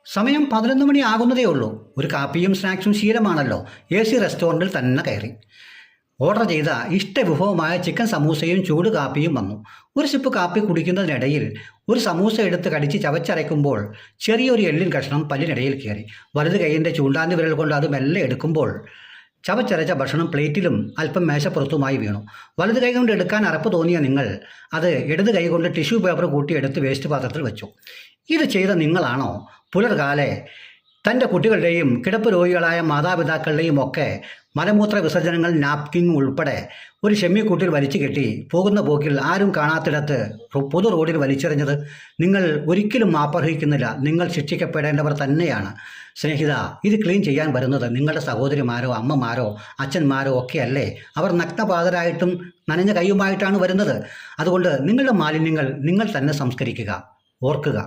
സമയം 11 മണി ആകുന്നതേ ഉള്ളൂ. ഒരു കാപ്പിയും സ്നാക്സും ശീലമാണല്ലോ. AC റെസ്റ്റോറൻറ്റിൽ തന്നെ കയറി. ഓർഡർ ചെയ്ത ഇഷ്ടവിഭവമായ ചിക്കൻ സമൂസയും ചൂട് കാപ്പിയും വന്നു. ഒരു സിപ്പ് കാപ്പി കുടിക്കുന്നതിനിടയിൽ ഒരു സമൂസ എടുത്ത് കടിച്ച് ചവച്ചരയ്ക്കുമ്പോൾ ചെറിയൊരു എല്ലിൻ കഷ്ണം പല്ലിനിടയിൽ കയറി. വലത് കൈയിൻ്റെ ചൂണ്ടാന്തി വിരൽ കൊണ്ട് അത് മെല്ലെ എടുക്കുമ്പോൾ ചവച്ചരച്ച ഭക്ഷണം പ്ലേറ്റിലും അല്പം മേശപ്പുറത്തുമായി വീണു. വലത് കൈ കൊണ്ട് എടുക്കാൻ അറപ്പ് തോന്നിയ നിങ്ങൾ അത് ഇടത് കൈ കൊണ്ട് ടിഷ്യൂ പേപ്പർ കൂട്ടിയെടുത്ത് വേസ്റ്റ് പാത്രത്തിൽ വെച്ചു. ഇത് ചെയ്ത നിങ്ങളാണോ പുലർകാലെ തൻ്റെ കുട്ടികളുടെയും കിടപ്പ് രോഗികളായ മാതാപിതാക്കളുടെയും ഒക്കെ മലമൂത്ര വിസർജനങ്ങൾ നാപ്കിൻ ഉൾപ്പെടെ ഒരു ഷെമ്മിക്കൂട്ടിൽ വലിച്ചു കെട്ടി പോകുന്ന പോക്കിൽ ആരും കാണാത്തിടത്ത് പൊതു റോഡിൽ വലിച്ചെറിഞ്ഞത്? നിങ്ങൾ ഒരിക്കലും മാപ്പർഹിക്കുന്നില്ല. നിങ്ങൾ ശിക്ഷിക്കപ്പെടേണ്ടവർ തന്നെയാണ്. സ്നേഹിത, ഇത് ക്ലീൻ ചെയ്യാൻ വരുന്നത് നിങ്ങളുടെ സഹോദരിമാരോ അമ്മമാരോ അച്ഛന്മാരോ ഒക്കെയല്ലേ? അവർ നഗ്നപാതരായിട്ടും നനഞ്ഞ കൈയുമായിട്ടാണ് വരുന്നത്. അതുകൊണ്ട് നിങ്ങളുടെ മാലിന്യങ്ങൾ നിങ്ങൾ തന്നെ സംസ്കരിക്കുക. ഓർക്കുക.